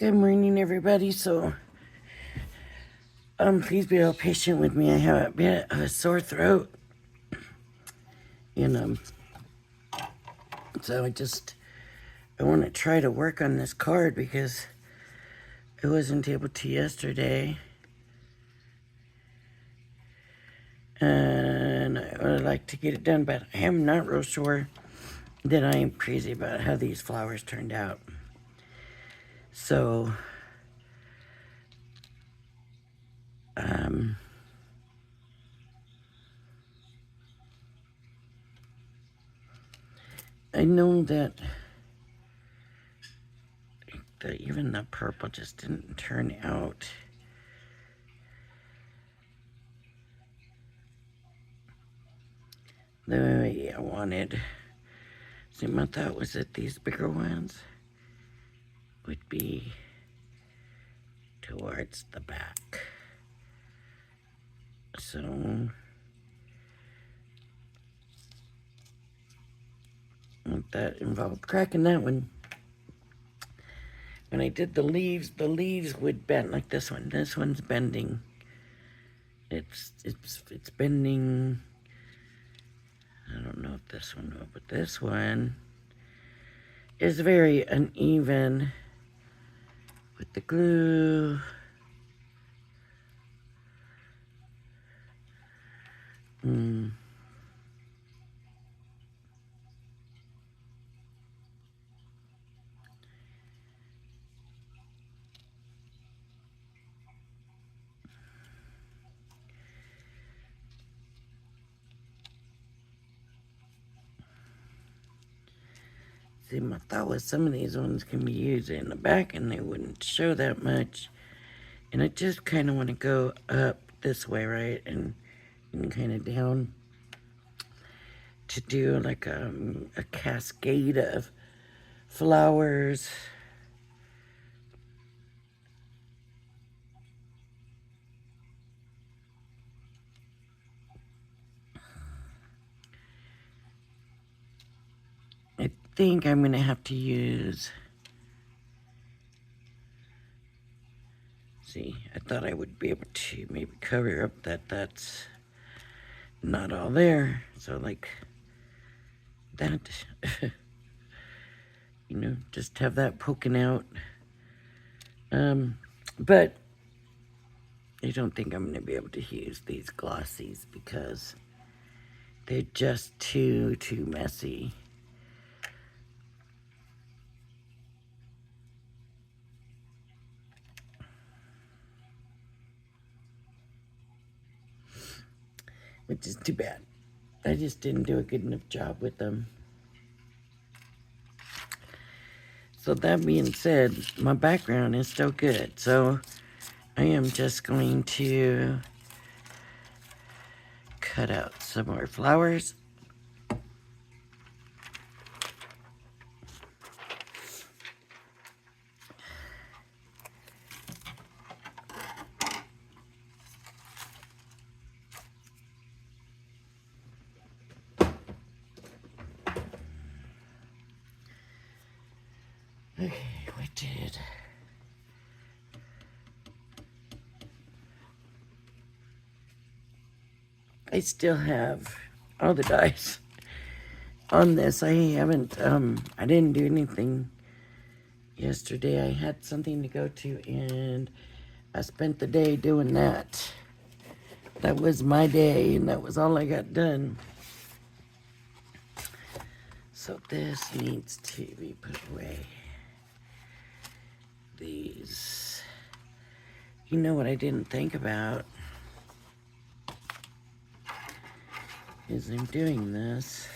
Good morning, everybody. So, please be all patient with me. I have a bit of a sore throat, and so I want to try to work on this card because I wasn't able to yesterday, and I would like to get it done, but I am not real sure that I am crazy about how these flowers turned out. So, I know that even the purple just didn't turn out the way I wanted. See, my thought was that these bigger ones would be towards the back. So, that involved cracking that one. When I did the leaves would bend like this one. This one's bending. It's bending. I don't know if this one will, but this one is very uneven with the glue. See, my thought was some of these ones can be used in the back and they wouldn't show that much. And I just kind of want to go up this way, right? And kind of down to do like a cascade of flowers. I think I'm going to have to use... See, I thought I would be able to maybe cover up that's not all there. So like that, you know, just have that poking out. But I don't think I'm going to be able to use these glossies because they're just too messy. Which is too bad. I just didn't do a good enough job with them. So that being said, my background is still good. So I am just going to cut out some more flowers. Okay, we did. I still have all the dies on this. I haven't, I didn't do anything yesterday. I had something to go to and I spent the day doing that. That was my day and that was all I got done. So this needs to be put away. These, you know what I didn't think about is I'm doing this.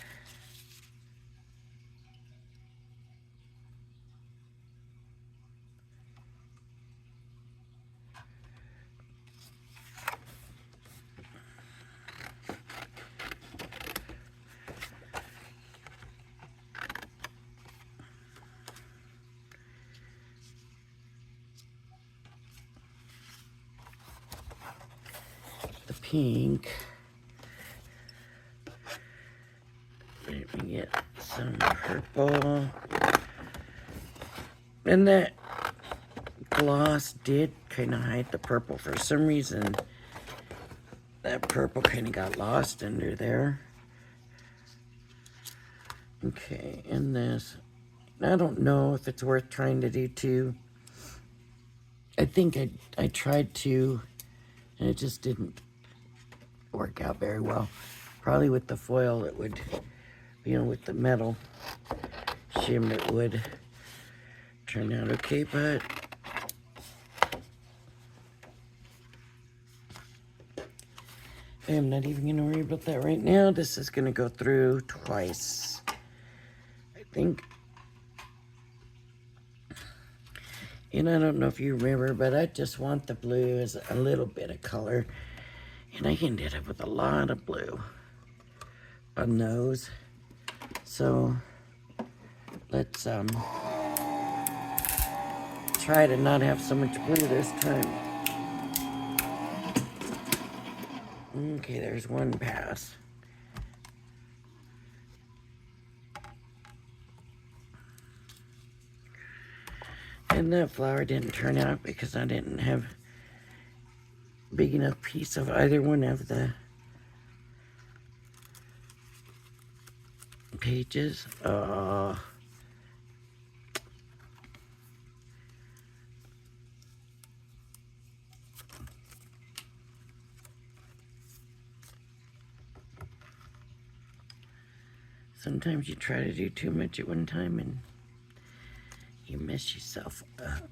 The pink. Let me get some purple. And that gloss did kind of hide the purple. For some reason, that purple kind of got lost under there. Okay, and this, I don't know if it's worth trying to do two. I think I tried to, and it just didn't work out very well. Probably with the foil it would, you know, with the metal shim it would turn out okay, but I'm not even going to worry about that right now. This is going to go through twice, I think. And I don't know if you remember, but I just want the blue as a little bit of color. And I ended up with a lot of blue on those. So let's try to not have so much blue this time. Okay, there's one pass. And that flower didn't turn out because I didn't have big enough piece of either one of the pages. Sometimes you try to do too much at one time and you mess yourself up.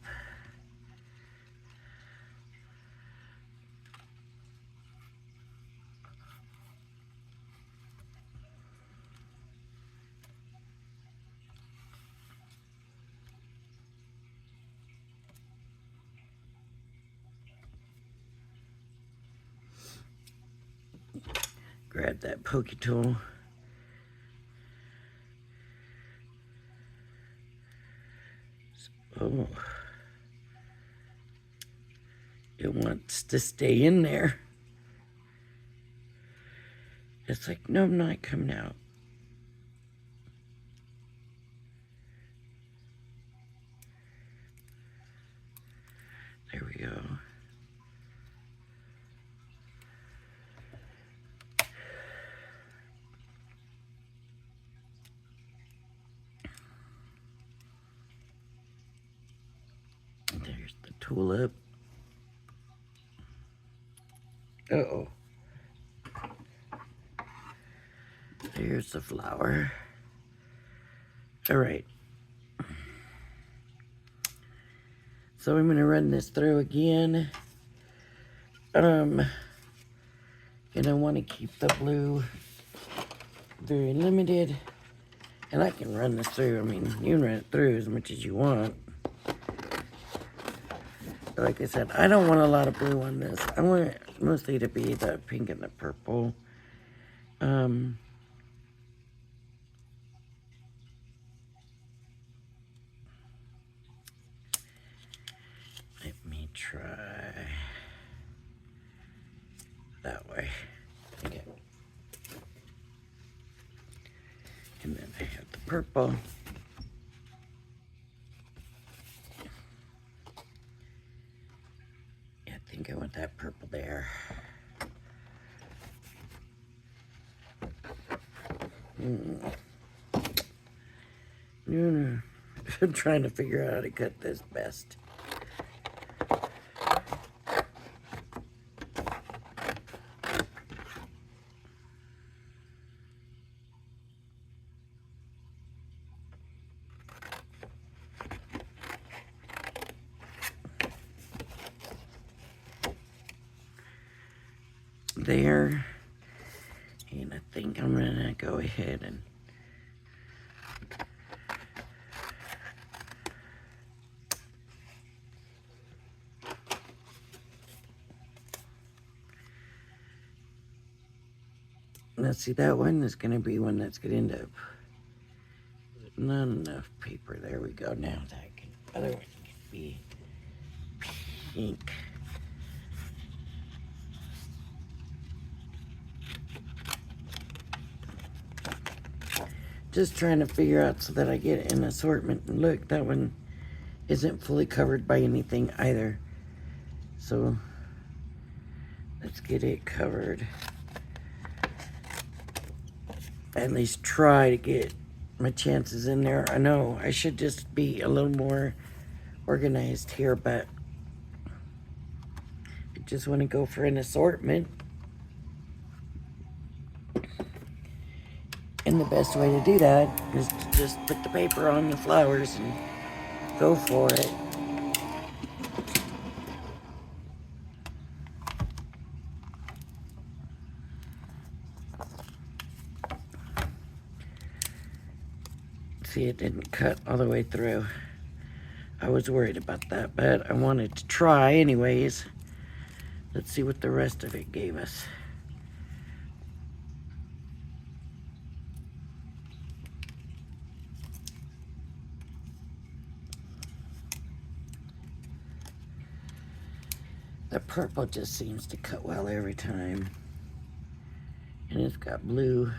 Grab that pokey tool. Oh, it wants to stay in there. It's like, no, I'm not coming out. There we go. There's the tulip. Uh-oh. There's the flower. All right. So I'm going to run this through again. And I want to keep the blue very limited. And I can run this through. I mean, you can run it through as much as you want. But like I said, I don't want a lot of blue on this. I want it mostly to be the pink and the purple. Let me try that way. Okay. And then I have the purple. Yeah, I think I want that purple there. No. I'm trying to figure out how to cut this best. There. And I think I'm gonna go ahead and let's see, that one is gonna be one that's gonna end up not enough paper. There we go. Now that can, other one can be pink. Just trying to figure out so that I get an assortment. And look, that one isn't fully covered by anything either. So let's get it covered. At least try to get my chances in there. I know I should just be a little more organized here, but I just want to go for an assortment. And the best way to do that is to just put the paper on the flowers and go for it. See, it didn't cut all the way through. I was worried about that, but I wanted to try anyways. Let's see what the rest of it gave us. The purple just seems to cut well every time. And it's got blue.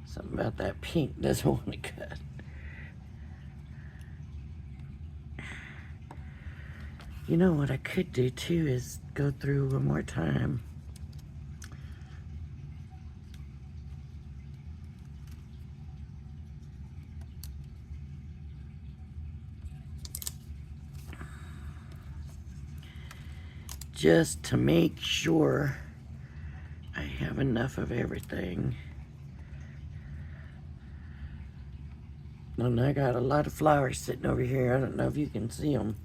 Something about that pink doesn't want to cut. You know what I could do too is go through one more time. Just to make sure I have enough of everything. And I got a lot of flowers sitting over here. I don't know if you can see them.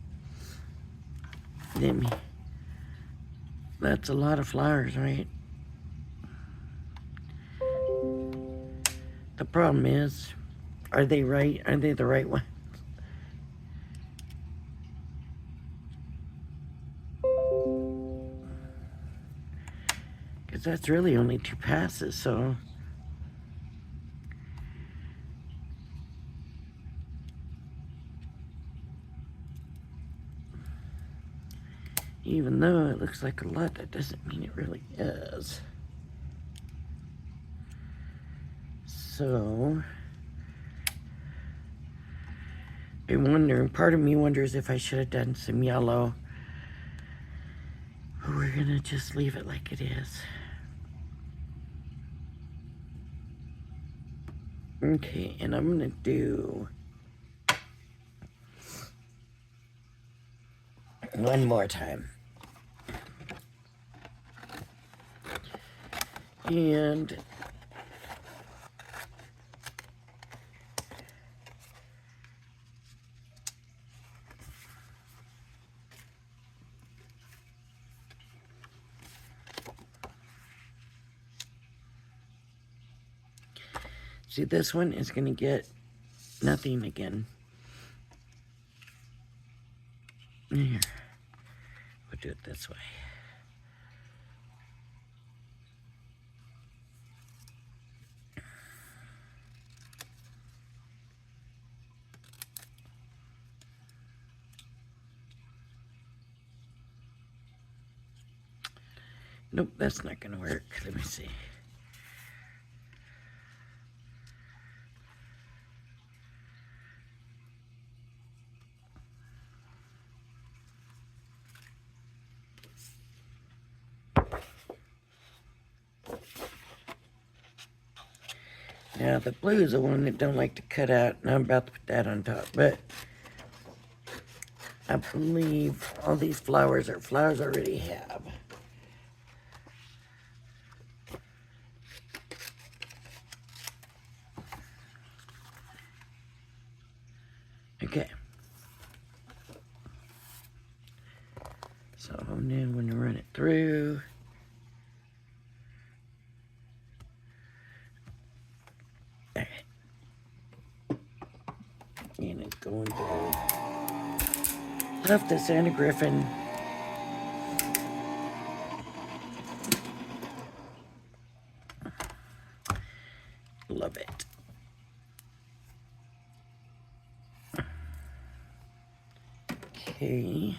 That's a lot of flowers, right? The problem is, are they right? Are they the right ones? Because that's really only 2 passes, so. Even though it looks like a lot, that doesn't mean it really is. So, I'm wondering, part of me wonders if I should have done some yellow. But we're gonna just leave it like it is. Okay, and I'm gonna do one more time. And see, this one is going to get nothing again. Here, we'll do it this way. Nope, that's not going to work. Let me see. Now, the blue is the one that don't like to cut out, and I'm about to put that on top, but I believe all these flowers are flowers I already have. Okay. So now I'm going to run it through. Alright. And it's going through. Love the Santa Griffin. Love it. Okay.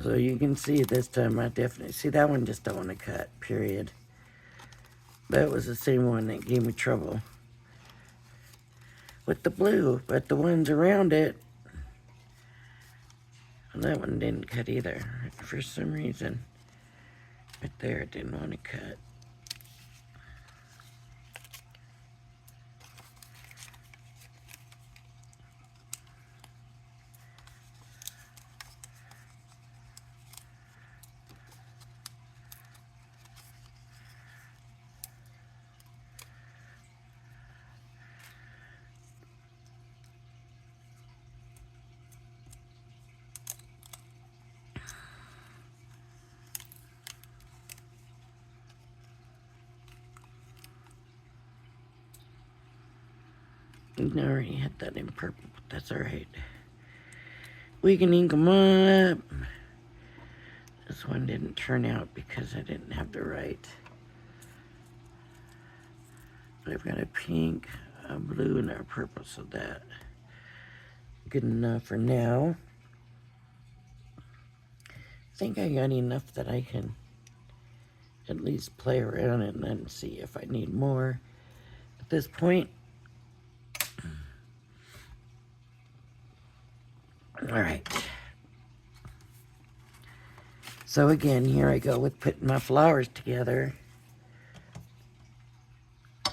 So you can see this time I definitely see that one just don't want to cut, period. that was the same one that gave me trouble with the blue, but the ones around it, and that one didn't cut either. For some reason, right there, it didn't want to cut. I already had that in purple, but that's alright. We can ink them up. This one didn't turn out because I didn't have the right. But I've got a pink, a blue, and a purple, so that good enough for now. I think I got enough that I can at least play around and then see if I need more at this point. All right. So again, here I go with putting my flowers together.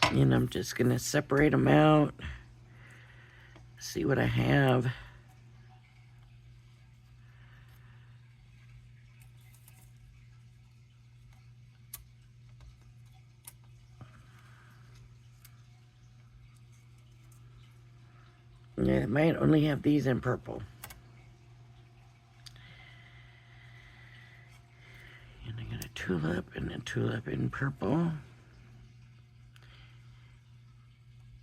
And I'm just going to separate them out. See what I have. Yeah, I might only have these in purple. And I got a tulip and a tulip in purple.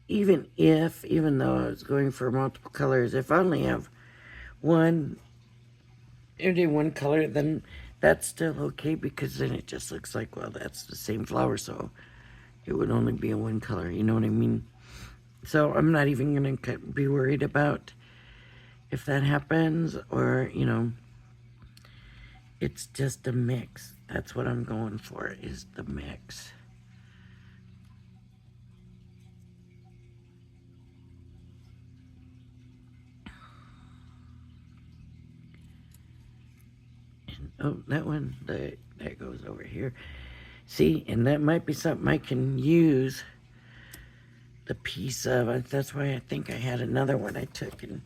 Even though I was going for multiple colors, if I only have one color, then that's still okay, because then it just looks like, well, that's the same flower, so it would only be a one color, you know what I mean? So I'm not even gonna be worried about if that happens, or, you know, it's just a mix. That's what I'm going for, is the mix. And, oh, that one, that goes over here. See, and that might be something I can use the piece of. That's why I think I had another one I took and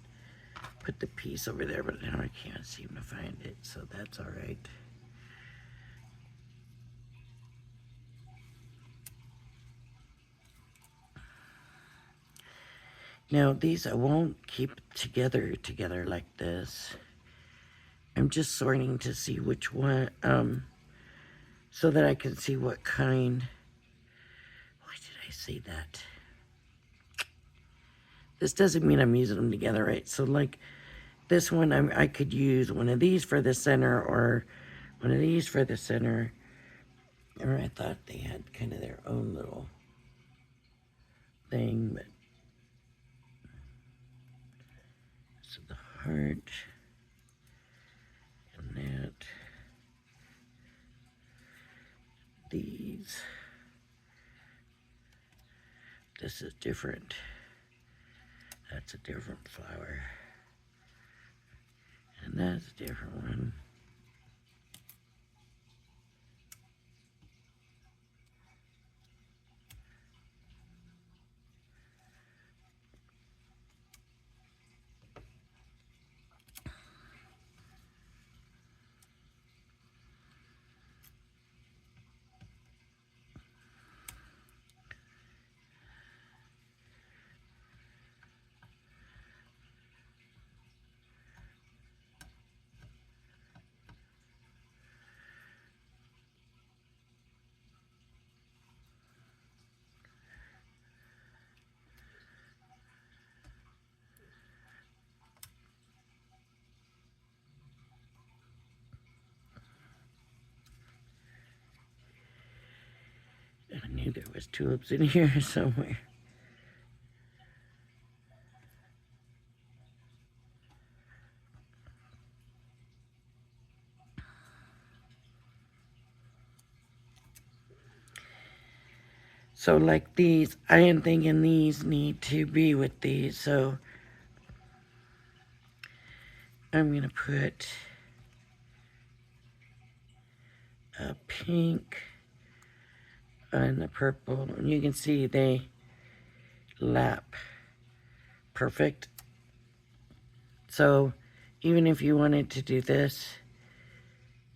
put the piece over there, but now I can't seem to find it, so that's all right. Now these I won't keep together like this. I'm just sorting to see which one, so that I can see what kind. Why did I say that? This doesn't mean I'm using them together, right? So like this one, I could use one of these for the center, or one of these for the center. Or I thought they had kind of their own little thing, but so the heart and that, these, this is different. That's a different flower, and that's a different one. I knew there was tulips in here somewhere. So like these, I am thinking these need to be with these, so I'm going to put a pink and the purple. And you can see they lap perfect. So even if you wanted to do this,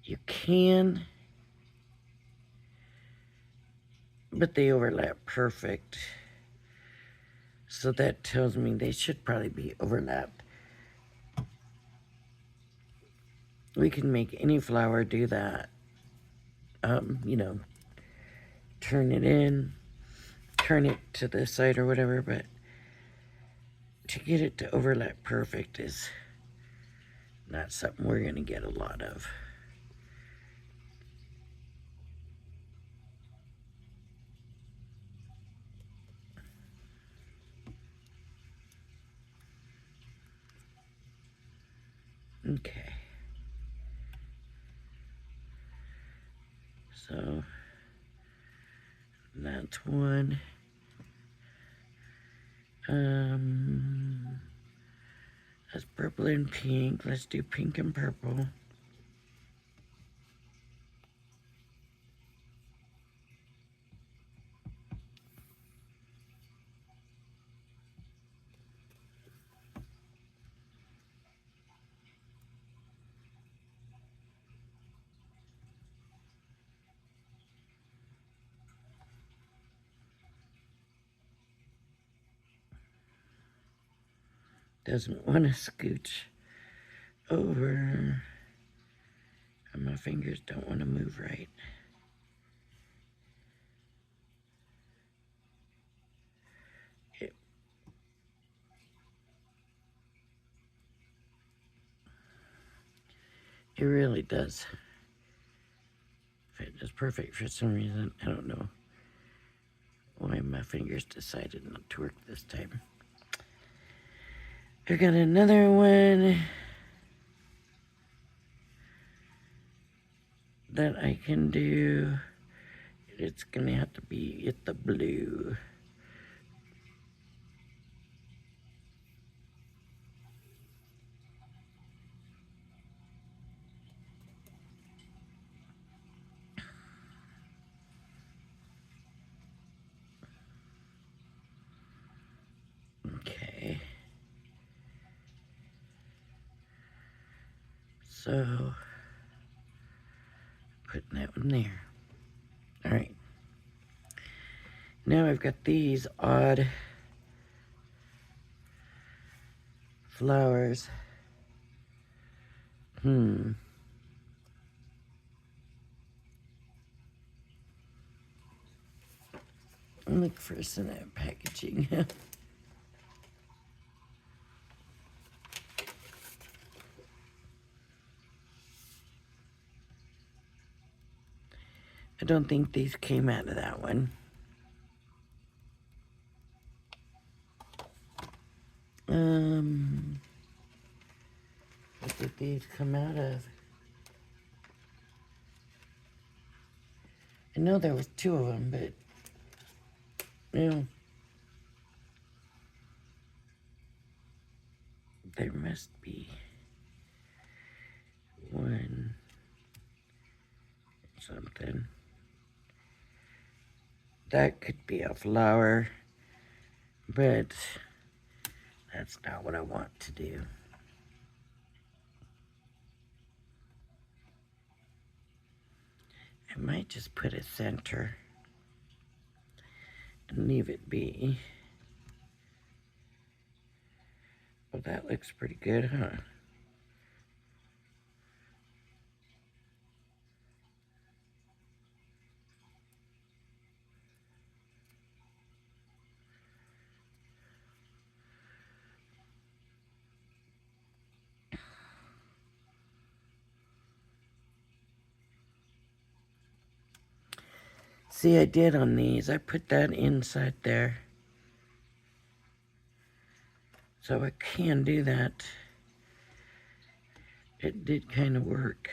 you can, but they overlap perfect. So that tells me they should probably be overlapped. We can make any flower do that. You know, turn it in, turn it to this side or whatever, but to get it to overlap perfect is not something we're going to get a lot of. Okay. So that's one. That's purple and pink. Let's do pink and purple. Doesn't want to scooch over. And my fingers don't want to move right. It really does fit just perfect for some reason. I don't know why my fingers decided not to work this time. I got another one that I can do. It's gonna have to be the blue. Okay. So, putting that one there. All right. Now I've got these odd flowers. Look first in that packaging. I don't think these came out of that one. What did these come out of? I know there was two of them, but there must be one something. That could be a flower, but that's not what I want to do. I might just put a center and leave it be. Well, that looks pretty good, huh? See, I did on these. I put that inside there. So I can do that. It did kind of work.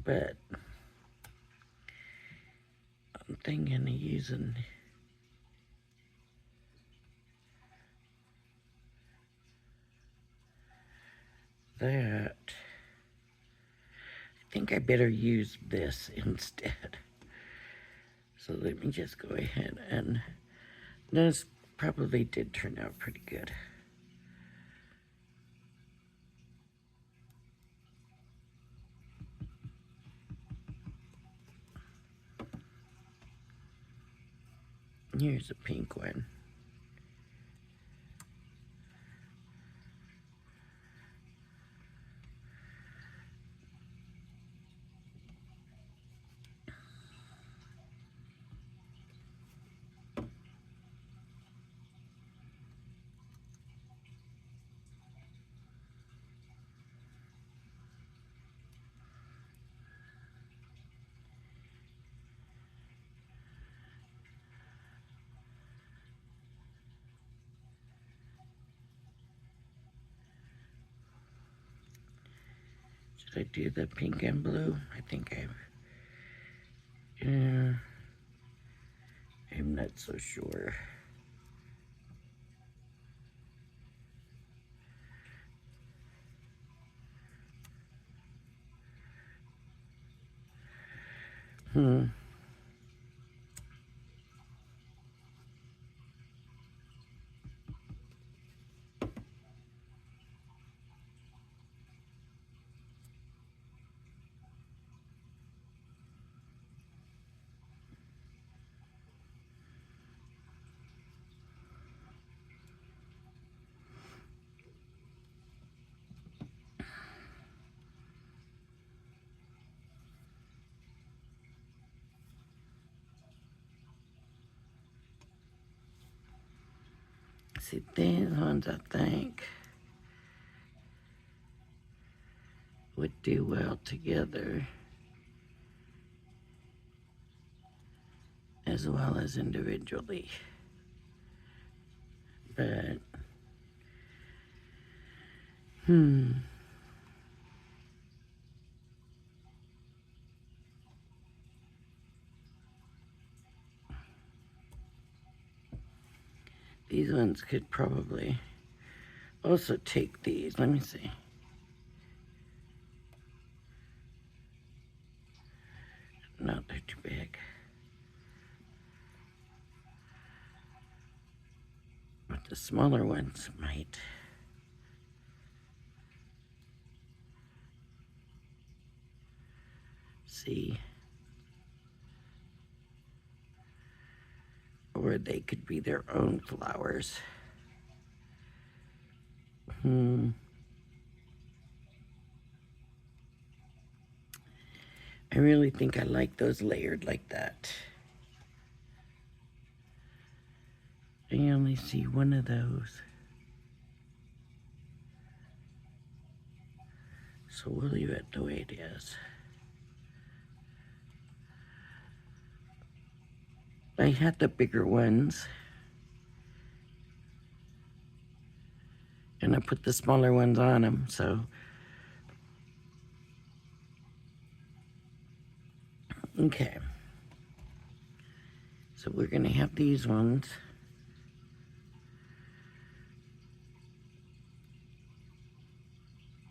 But I'm thinking of using that. I think I better use this instead. So let me just go ahead and this probably did turn out pretty good. Here's a pink one. Should I do the pink and blue? I think I'm not so sure. See, these ones I think would do well together as well as individually. But, these ones could probably also take these. Let me see. No, they're too big. But the smaller ones might. See? Or they could be their own flowers. I really think I like those layered like that. I only see one of those. So we'll leave it the way it is. I had the bigger ones. And I put the smaller ones on them, so. Okay. So we're gonna have these ones.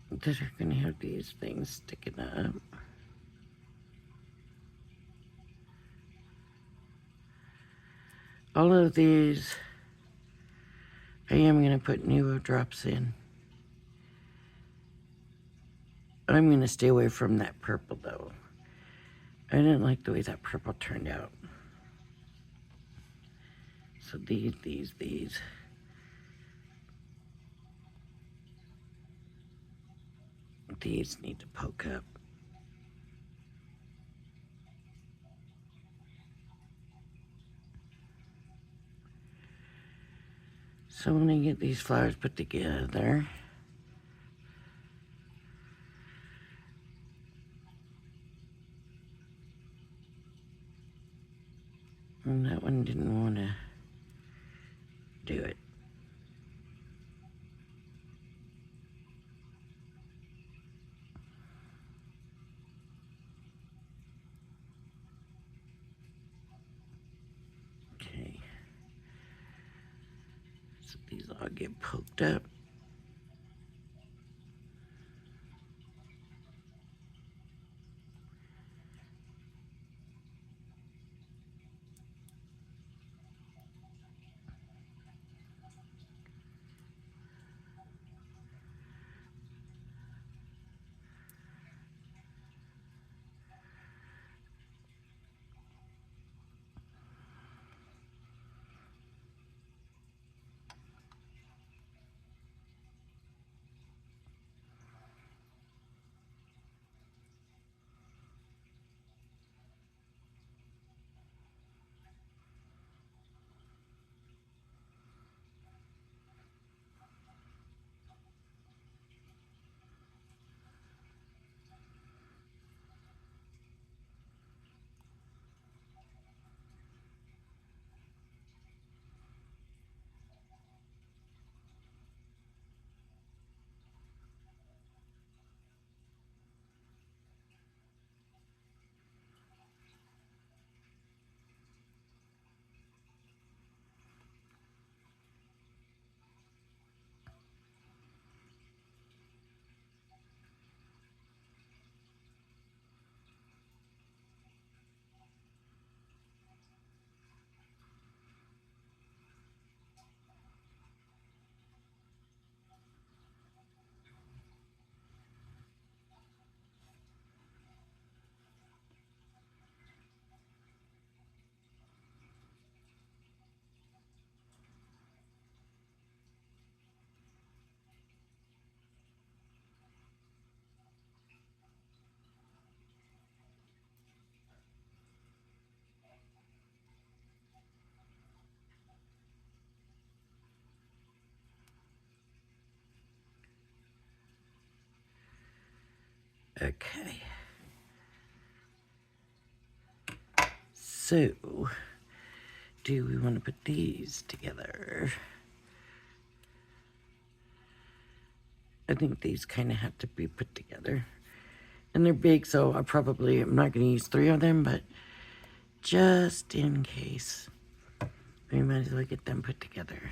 That are gonna have these things sticking up. All of these, I am gonna put Nuvo drops in. I'm gonna stay away from that purple though. I didn't like the way that purple turned out. So these. These need to poke up. So when I get these flowers put together, and that one didn't want to do it. I'll get poked up. Okay. So, do we want to put these together? I think these kind of have to be put together. And they're big, so I'm not going to use 3 of them, but just in case, we might as well get them put together.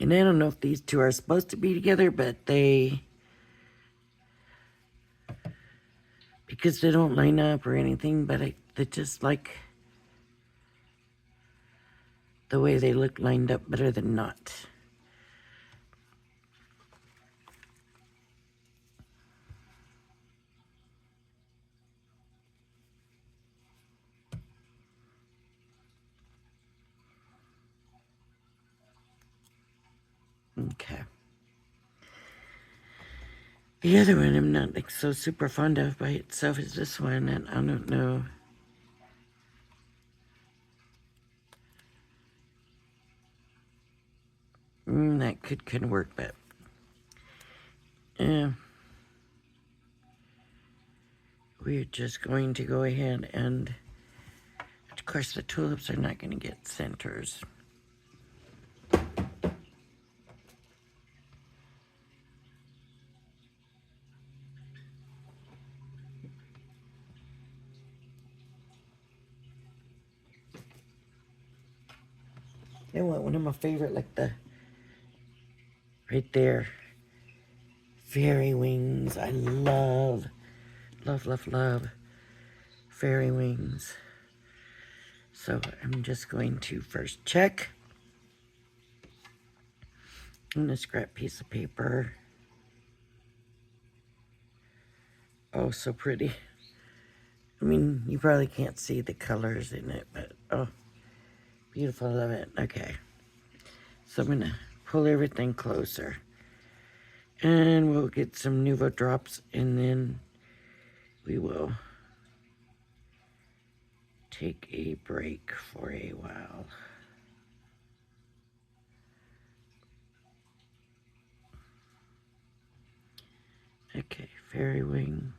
And I don't know if these two are supposed to be together, but because they don't line up or anything, but they just like the way they look lined up better than not. Okay. The other one I'm not like so super fond of by itself is this one, and I don't know. That could work, but we're just going to go ahead and, of course, the tulips are not going to get centers. You know what? One of my favorite, like right there, fairy wings. I love, love, love, love fairy wings. So I'm just going to first check. I'm gonna scrap piece of paper. Oh, so pretty. I mean, you probably can't see the colors in it, but oh, beautiful, I love it. Okay, so I'm gonna pull everything closer. And we'll get some Nuvo drops, and then we will take a break for a while. Okay, fairy wing.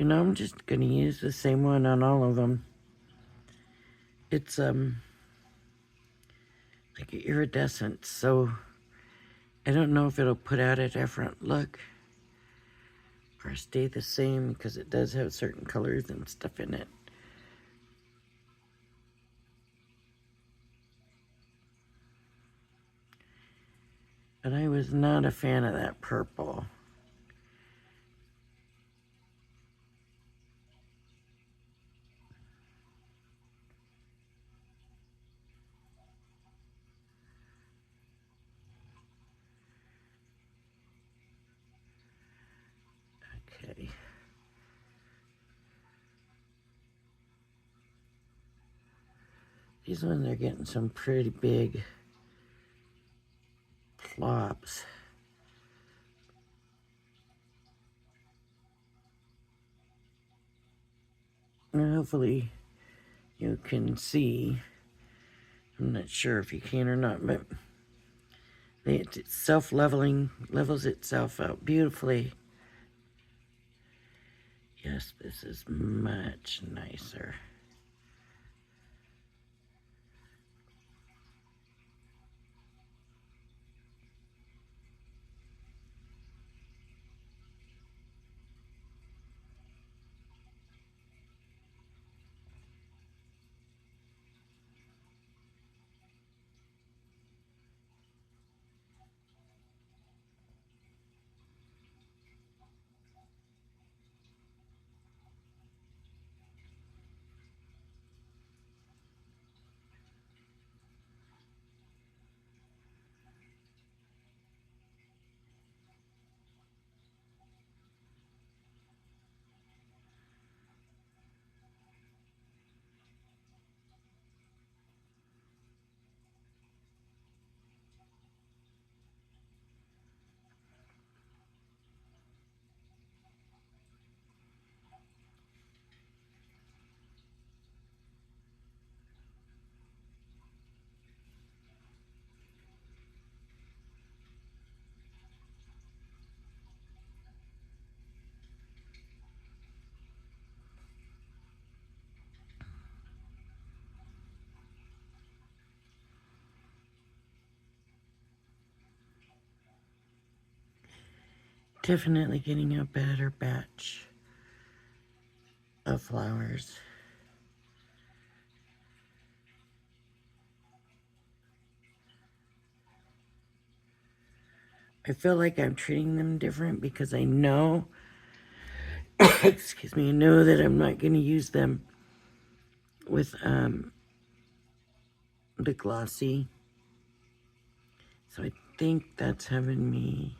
You know, I'm just going to use the same one on all of them. It's, like iridescent, so I don't know if it'll put out a different look or stay the same because it does have certain colors and stuff in it. But I was not a fan of that purple. Okay. These ones are getting some pretty big plops. And hopefully you can see. I'm not sure if you can or not, but it's self-leveling, levels itself out beautifully. Yes, this is much nicer. Definitely getting a better batch of flowers. I feel like I'm treating them different because I know, excuse me, I know that I'm not going to use them with the glossy. So I think that's having me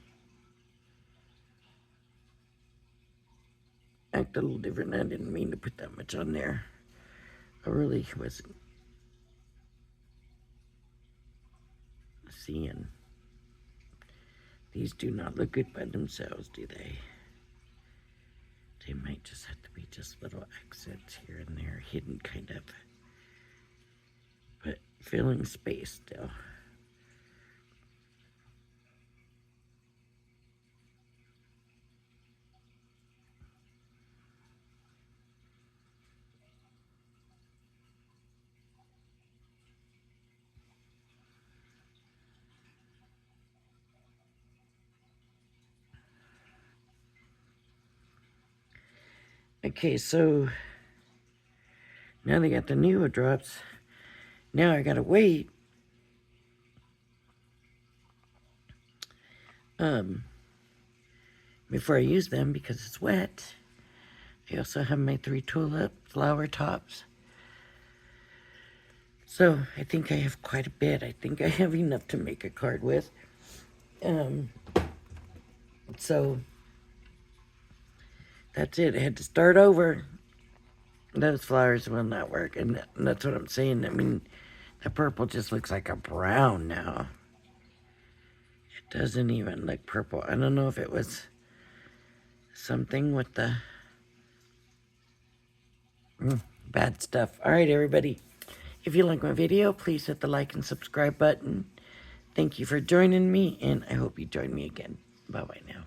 act a little different. I didn't mean to put that much on there. I really wasn't seeing. These do not look good by themselves, do they? They might just have to be just little accents here and there, hidden kind of. But filling space still. Okay, so now they got the newer drops. Now I gotta wait before I use them because it's wet. I also have my 3 tulip flower tops. So I think I have quite a bit. I think I have enough to make a card with. So that's it. I had to start over. Those flowers will not work, and that's what I'm saying. I mean, the purple just looks like a brown now. It doesn't even look purple. I don't know if it was something with the bad stuff. All right, everybody. If you like my video, please hit the like and subscribe button. Thank you for joining me, and I hope you join me again. Bye-bye now.